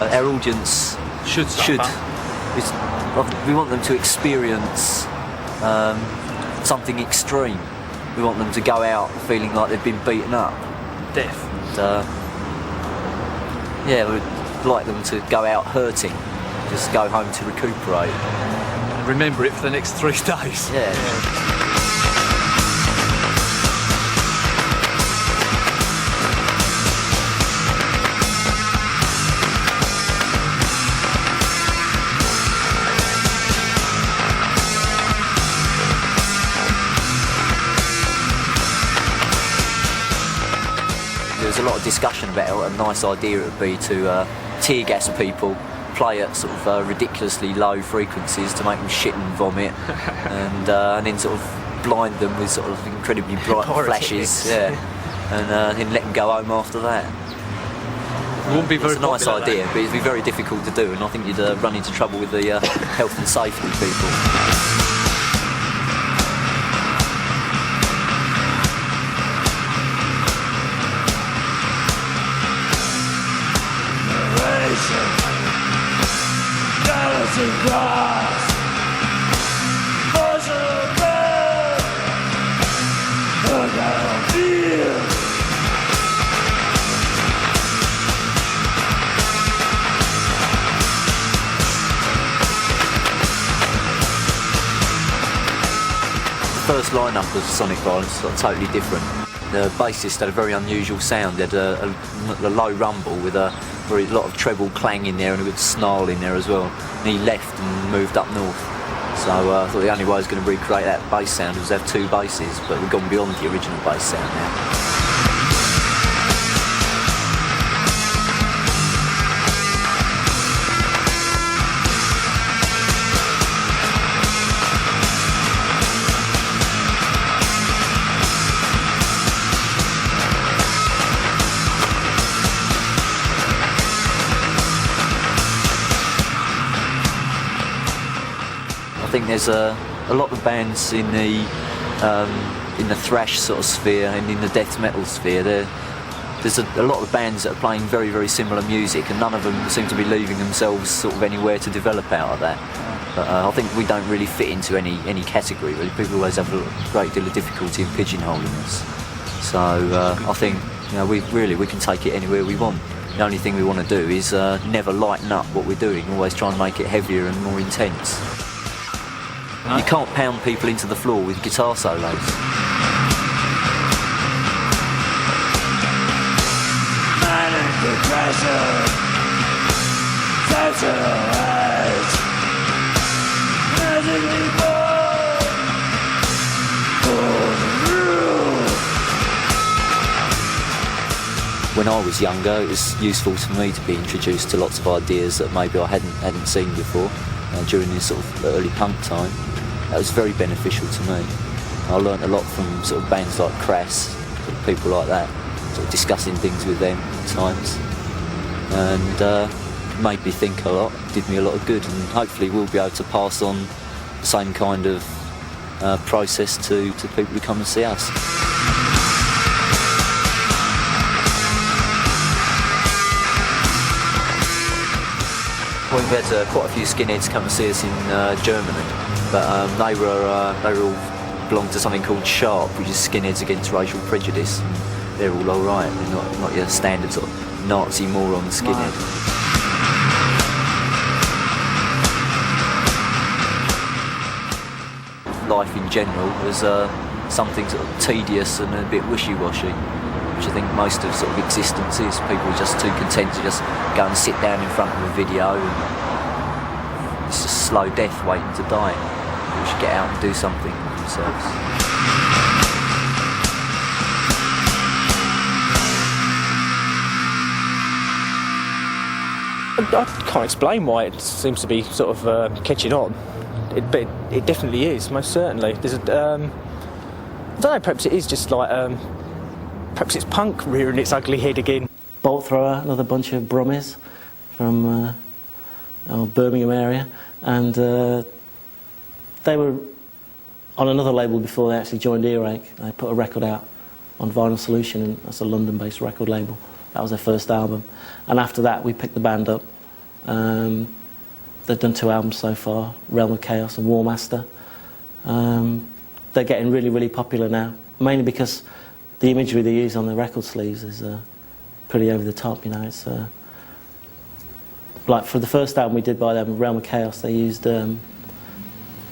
Speaker 19: Our audience we want them to experience something extreme. We want them to go out feeling like they've been beaten up.
Speaker 18: Deaf.
Speaker 19: And, yeah, we'd like them to go out hurting, just go home to recuperate.
Speaker 18: And remember it for the next 3 days.
Speaker 19: Yeah. There's a lot of discussion about what a nice idea it would be to tear gas people, play at sort of ridiculously low frequencies to make them shit and vomit, and then sort of blind them with sort of incredibly bright flashes, and then let them go home after that.
Speaker 18: It wouldn't be very
Speaker 19: It's a nice
Speaker 18: popular,
Speaker 19: idea, but it'd be very difficult to do, and I think you'd run into trouble with the health and safety people.
Speaker 10: Galaxy cross, motion of breath, look out feel.
Speaker 19: The first lineup of Sonic Violence was totally different. The bassist had a very unusual sound. He had a low rumble with a lot of treble clang in there and a good snarl in there as well. And he left and moved up north. So I thought the only way I was going to recreate that bass sound was to have 2 basses, but we've gone beyond the original bass sound now. I think there's a lot of bands in the thrash sort of sphere and in the death metal sphere. There's a lot of bands that are playing very, very similar music, and none of them seem to be leaving themselves sort of anywhere to develop out of that. But I think we don't really fit into any category, really. People always have a great deal of difficulty in pigeonholing us. So I think, you know, we can take it anywhere we want. The only thing we want to do is never lighten up what we're doing, always try and make it heavier and more intense. You can't pound people into the floor with guitar solos.
Speaker 10: Manic depression, sensual rage, magically born for the rule.
Speaker 19: When I was younger, it was useful to me to be introduced to lots of ideas that maybe I hadn't seen before during this sort of early punk time. That was very beneficial to me. I learnt a lot from sort of bands like Crass, people like that, sort of discussing things with them at times, and made me think a lot, did me a lot of good, and hopefully we'll be able to pass on the same kind of process to people who come and see us. We had quite a few skinheads come and see us in Germany, but they all belonged to something called Sharp, which is Skinheads Against Racial Prejudice. They're all alright, they're not your standard sort of Nazi moron skinhead. Life in general was something sort of tedious and a bit wishy-washy, which I think most of sort of existence is. People are just too content to just go and sit down in front of a video, and it's just slow death waiting to die. People should get out and do something with themselves.
Speaker 20: I can't explain why it seems to be sort of catching on, but it definitely is, most certainly. There's a, I don't know, perhaps it is just like, perhaps it's punk rearing its ugly head again.
Speaker 1: Bolt Thrower, another bunch of Brummies from our Birmingham area, and they were on another label before they actually joined Earache. They put a record out on Vinyl Solution, and that's a London-based record label. That was their first album, and after that we picked the band up. They've done 2 albums so far, Realm of Chaos and War Master. They're getting really, really popular now, mainly because the imagery they use on the record sleeves is pretty over the top, you know. It's like for the first album we did by them, Realm of Chaos, they used a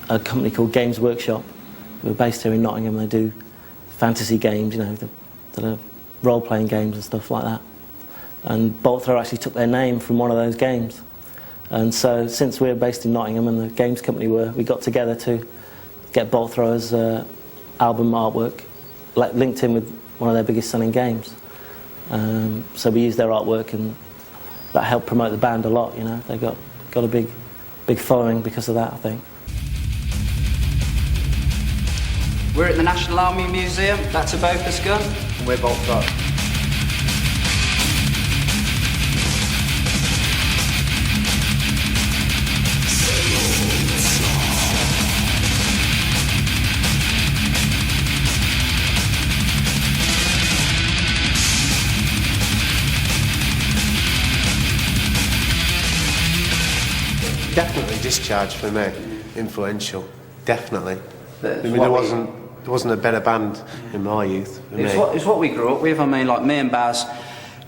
Speaker 1: company called Games Workshop, who are based here in Nottingham. They do fantasy games, you know, that are role-playing games and stuff like that. And Bolt Thrower actually took their name from one of those games. And so since we're based in Nottingham and the games company we got together to get Bolt Thrower's album artwork linked in with one of their biggest selling games. So we used their artwork, and that helped promote the band a lot, you know. They got a big following because of that, I think.
Speaker 21: We're at the National Army Museum, that's a Bofors gun, and we're Bolt Thrower.
Speaker 22: Definitely Discharge for me, influential, definitely. I mean, there wasn't a better band in my youth.
Speaker 21: It's what we grew up with. I mean, like me and Baz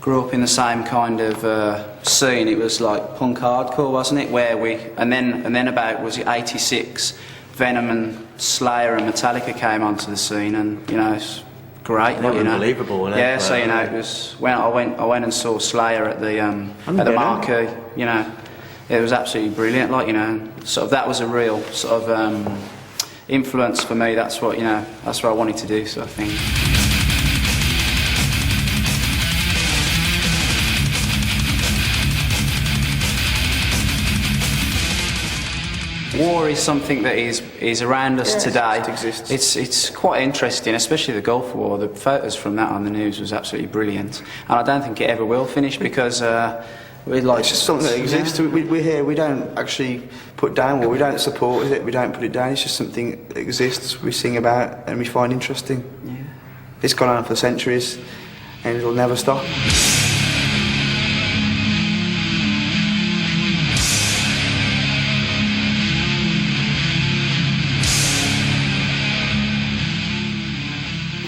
Speaker 21: grew up in the same kind of scene. It was like punk hardcore, wasn't it? And then about, was it 86, Venom and Slayer and Metallica came onto the scene, and you know, it's great.
Speaker 22: They were
Speaker 21: you know.
Speaker 22: unbelievable, wasn't it?
Speaker 21: Yeah, so you know, it was when I went and saw Slayer at the Marquee. You know, it was absolutely brilliant. Like, you know, sort of that was a real sort of influence for me. That's what, you know, that's what I wanted to do, sort of thing. War is something that is around us today.
Speaker 2: It exists.
Speaker 21: It's quite interesting, especially the Gulf War. The photos from that on the news was absolutely brilliant, and I don't think it ever will finish because
Speaker 2: it's just something that exists. Yeah. We're here. We don't actually put down war. We don't support it. We don't put it down. It's just something that exists. We sing about and we find interesting. Yeah. It's gone on for centuries, and it'll never stop.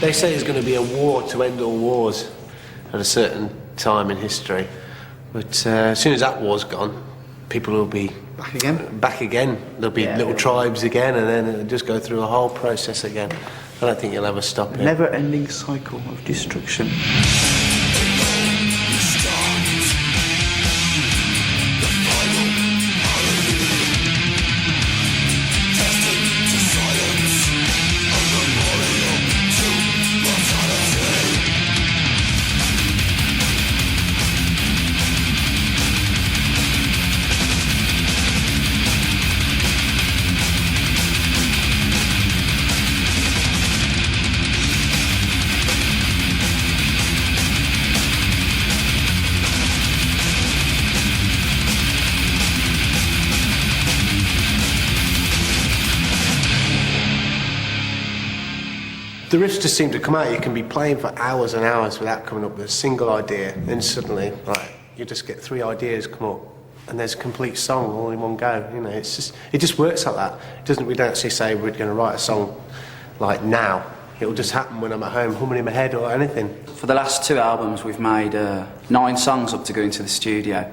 Speaker 22: They say there's going to be a war to end all wars at a certain time in history. But as soon as that war's gone, people will be back again. There'll be little tribes again, and then it'll just go through a whole process again. I don't think you'll ever stop it.
Speaker 2: Never-ending cycle of destruction.
Speaker 22: The riffs just seem to come out. You can be playing for hours and hours without coming up with a single idea. Then suddenly, you just get 3 ideas come up and there's a complete song all in one go. You know, it just works like that. We don't actually say we're going to write a song like now. It'll just happen when I'm at home humming in my head or anything.
Speaker 21: For the last 2 albums, we've made 9 songs up to go into the studio,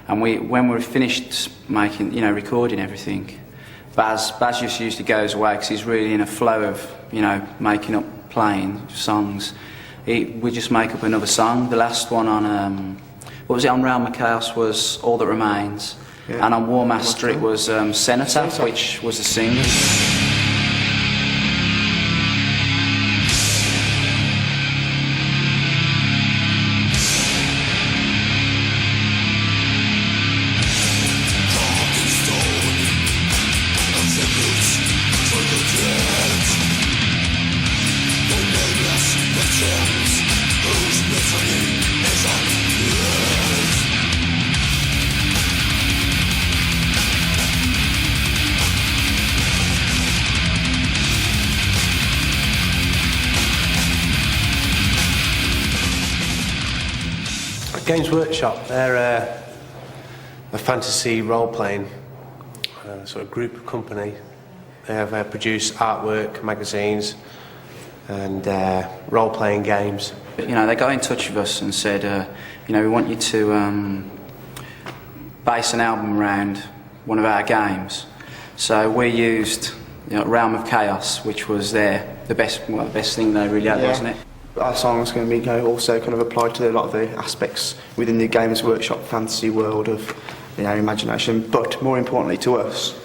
Speaker 21: and when we're finished making, you know, recording everything, Baz just usually goes away because he's really in a flow of, you know, making up, playing songs. We just make up another song. The last one on what was it, on Realm of Chaos was All That Remains, yeah. And on War Master it was Cenotaph, which was a single.
Speaker 22: Games Workshop, they're a fantasy role-playing sort of group company. They have produced artwork, magazines, and role-playing games.
Speaker 21: You know, they got in touch with us and said, you know, we want you to base an album around one of our games. So we used, you know, Realm of Chaos, which was the best thing they really had, wasn't it?
Speaker 4: Our song's going to be also kind of applied to a lot of the aspects within the Games Workshop fantasy world of, you know, imagination. But more importantly to us,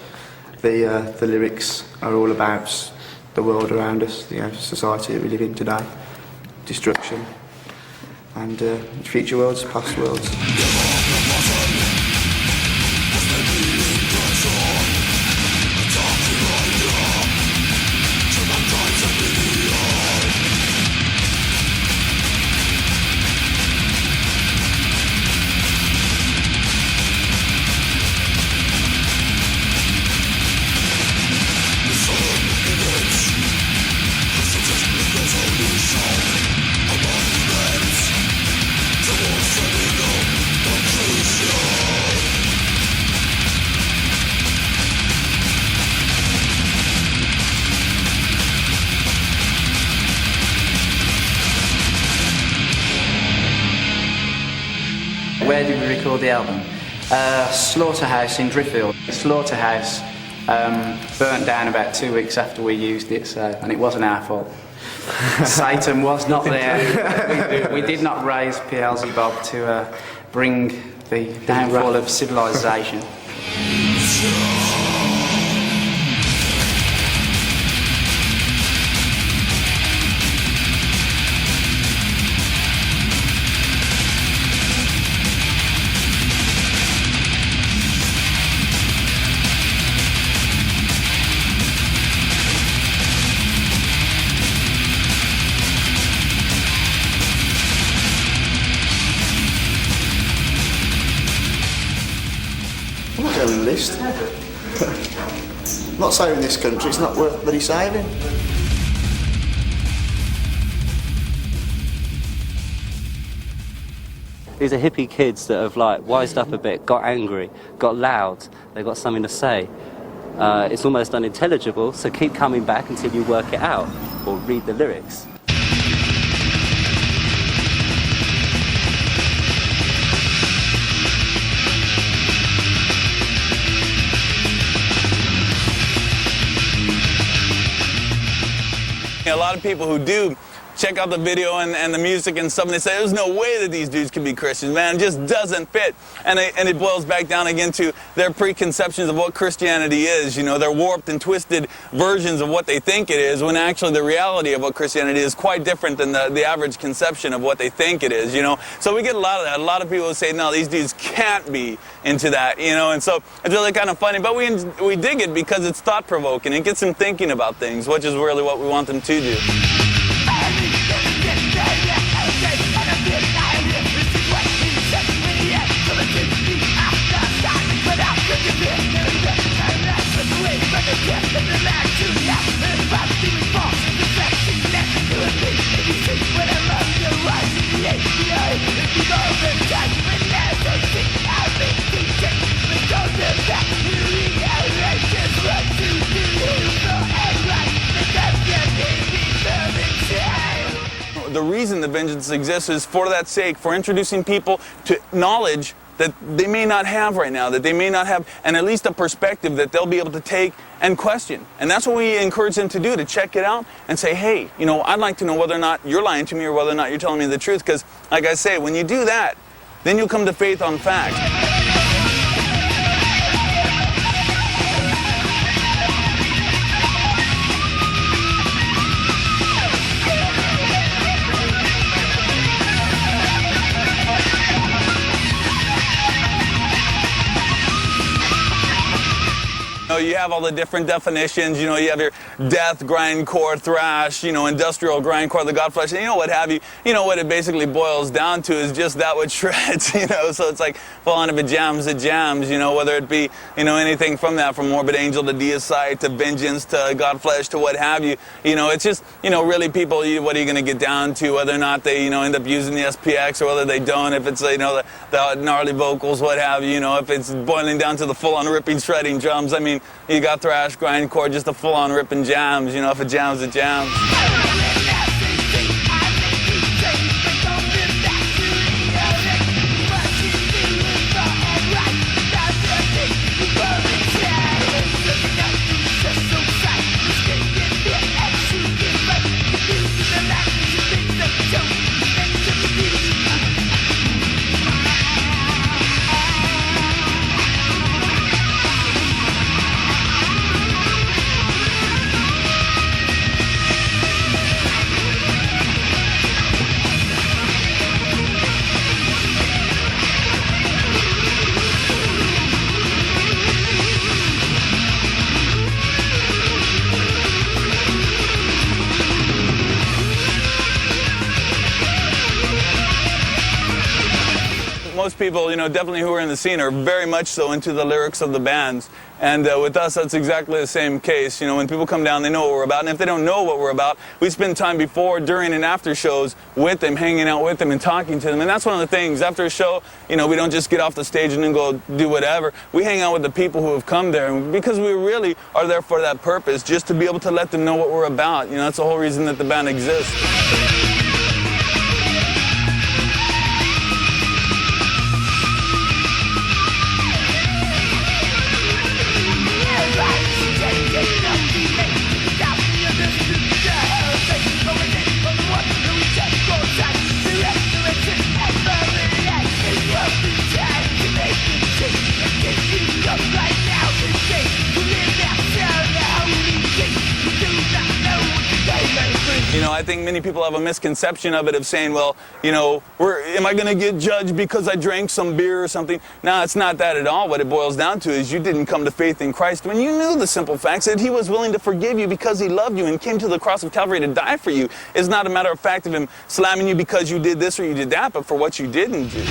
Speaker 4: the lyrics are all about the world around us, you know, society that we live in today, destruction, and future worlds, past worlds.
Speaker 21: Where did we record the album? Slaughterhouse in Driffield. Slaughterhouse burnt down about 2 weeks after we used it, and it wasn't our fault. Satan was not there. We did not raise Beelzebub to bring the downfall of civilization.
Speaker 17: I'm not going to enlist. I'm not saving this country, it's not worth bloody saving.
Speaker 13: These are hippie kids that have like wised up a bit, got angry, got loud, they've got something to say. It's almost unintelligible, so keep coming back until you work it out, or read the lyrics.
Speaker 5: A lot of people who do check out the video and the music and stuff, and they say there's no way that these dudes can be Christians, man, it just doesn't fit. And it boils back down again to their preconceptions of what Christianity is. You know, their warped and twisted versions of what they think it is, when actually the reality of what Christianity is quite different than the average conception of what they think it is, you know. So we get a lot of that. A lot of people say, no, these dudes can't be into that, you know, and so it's really kind of funny, but we dig it because it's thought-provoking. It gets them thinking about things, which is really what we want them to do.
Speaker 10: Yeah.
Speaker 5: reason that Vengeance exists is for that sake, for introducing people to knowledge that they may not have right now, that they may not have, and at least a perspective that they'll be able to take and question. And that's what we encourage them to do, to check it out and say, hey, you know, I'd like to know whether or not you're lying to me or whether or not you're telling me the truth. Because, like I say, when you do that, then you'll come to faith on fact. You know, you have all the different definitions, you know, you have your death, grindcore, thrash, you know, industrial grindcore, the Godflesh, and you know what have you. You know, what it basically boils down to is just that which shreds, you know, so it's like falling if it jams, you know, whether it be, you know, anything from that, from Morbid Angel to Deicide to Vengeance to Godflesh to what have you. You know, it's just, you know, really people, what are you going to get down to, whether or not they, you know, end up using the SPX or whether they don't, if it's, you know, the gnarly vocals, what have you, you know, if it's boiling down to the full-on ripping, shredding drums. I mean, you got thrash, grindcore, just a full-on ripping jams. You know, if it jams, it jams. Most people, you know, definitely who are in the scene are very much so into the lyrics of the bands. And with us, that's exactly the same case. You know, when people come down, they know what we're about. And if they don't know what we're about, we spend time before, during, and after shows with them, hanging out with them and talking to them. And that's one of the things. After a show, you know, we don't just get off the stage and then go do whatever. We hang out with the people who have come there because we really are there for that purpose, just to be able to let them know what we're about. You know, that's the whole reason that the band exists. You know, I think many people have a misconception of it, of saying, well, you know, am I going to get judged because I drank some beer or something? No, it's not that at all. What it boils down to is you didn't come to faith in Christ when you knew the simple facts that he was willing to forgive you because he loved you and came to the cross of Calvary to die for you. It's not a matter of fact of him slamming you because you did this or you did that, but for what you didn't do.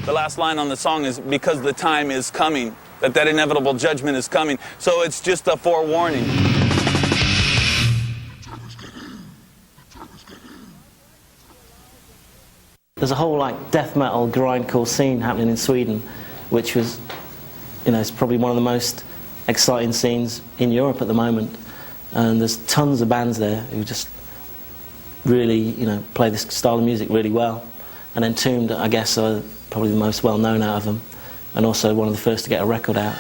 Speaker 5: The last line on the song is, because the time is coming, that inevitable judgment is coming. So it's just a forewarning.
Speaker 1: There's a whole like death metal grindcore scene happening in Sweden, which was, you know, it's probably one of the most exciting scenes in Europe at the moment. And there's tons of bands there who just really, you know, play this style of music really well. And Entombed, I guess, are probably the most well known out of them, and also one of the first to get a record out.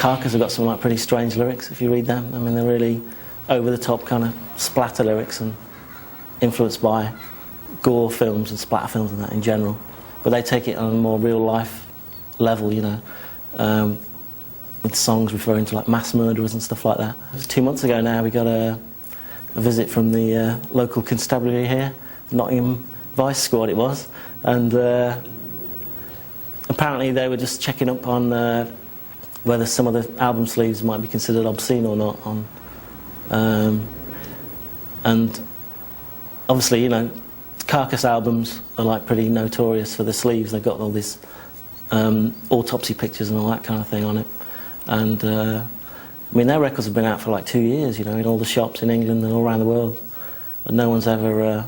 Speaker 1: Carcass have got some like pretty strange lyrics if you read them. I mean, they're really over the top kind of splatter lyrics and influenced by gore films and splatter films and that in general, but they take it on a more real life level, you know, with songs referring to like mass murderers and stuff like that. 2 months ago now we got a visit from the local constabulary here, Nottingham Vice Squad it was, and apparently they were just checking up on whether some of the album sleeves might be considered obscene or not. And obviously, you know, Carcass albums are like pretty notorious for the sleeves. They've got all these autopsy pictures and all that kind of thing on it. And I mean, their records have been out for like 2 years, you know, in all the shops in England and all around the world. And no one's ever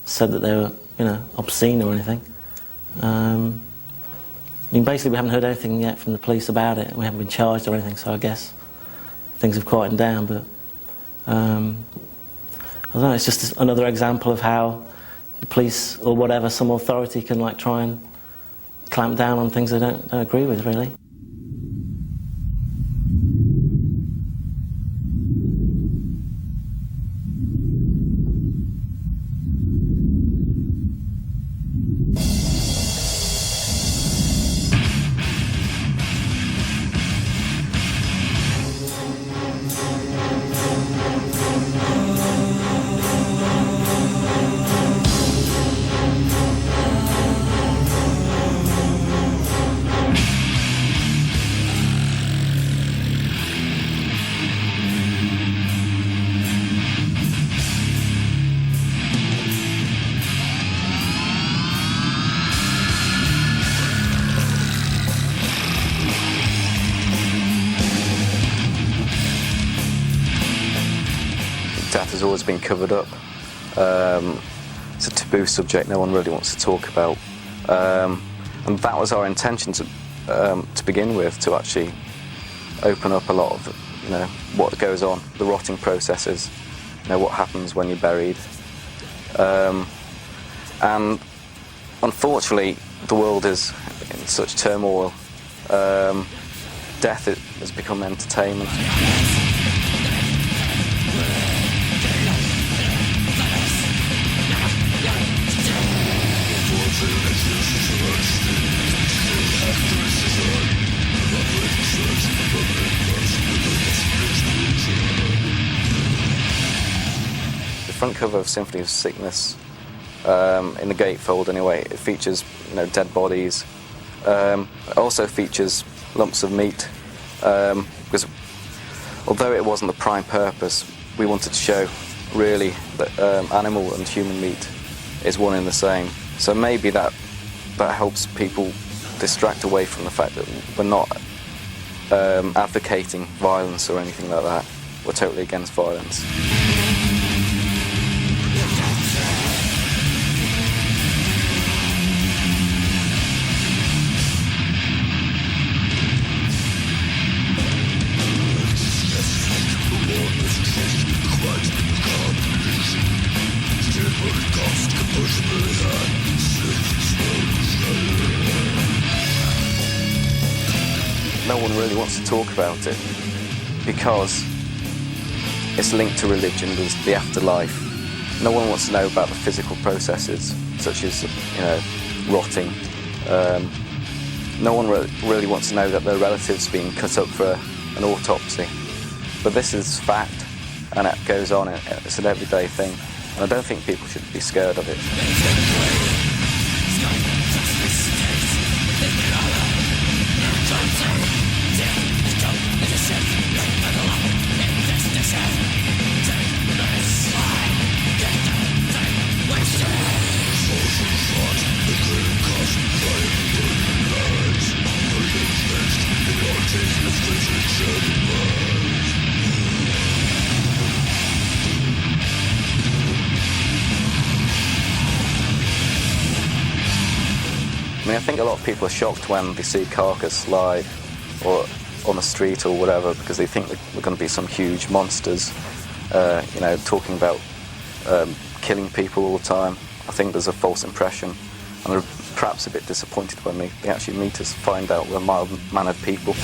Speaker 1: said that they were, you know, obscene or anything. I mean, basically we haven't heard anything yet from the police about it, and we haven't been charged or anything, so I guess things have quietened down, but I don't know, it's just another example of how the police or whatever, some authority can like try and clamp down on things they don't agree with, really.
Speaker 6: Death has always been covered up. It's a taboo subject no one really wants to talk about. And that was our intention to begin with, to actually open up a lot of, you know, what goes on, the rotting processes, you know, what happens when you're buried. And unfortunately, the world is in such turmoil. Death has become entertainment. The front cover of Symphony of Sickness, in the gatefold anyway, it features, you know, dead bodies. It also features lumps of meat, because although it wasn't the prime purpose, we wanted to show really that animal and human meat is one and the same. So maybe that helps people distract away from the fact that we're not advocating violence or anything like that. We're totally against violence. No one really wants to talk about it because it's linked to religion. There's the afterlife. No one wants to know about the physical processes, such as, you know, rotting. No one really wants to know that their relatives being cut up for an autopsy. But this is fact, and it goes on. It's an everyday thing, and I don't think people should be scared of it. I mean, I think a lot of people are shocked when they see Carcass live or on the street or whatever, because they think we're going to be some huge monsters, you know, talking about killing people all the time. I think there's a false impression, and they're perhaps a bit disappointed when they actually meet us, find out we're mild-mannered people.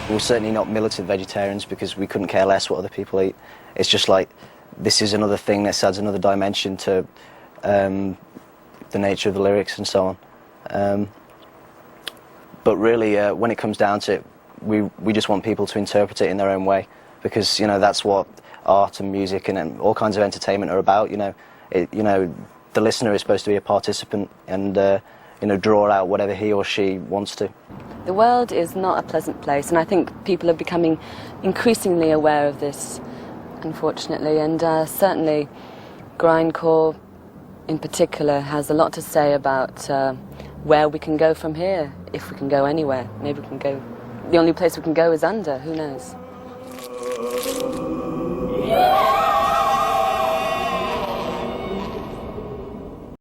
Speaker 7: we're certainly not militant vegetarians because we couldn't care less what other people eat. It's just like, this is another thing that adds another dimension to the nature of the lyrics and so on. But really, when it comes down to it, we just want people to interpret it in their own way, because that's what art and music and all kinds of entertainment are about. The listener is supposed to be a participant and draw out whatever he or she wants to.
Speaker 12: The world is not a pleasant place, and I think people are becoming increasingly aware of this, unfortunately, and certainly Grindcore in particular has a lot to say about where we can go from here, if we can go anywhere. Maybe we can go, the only place we can go is under, who knows?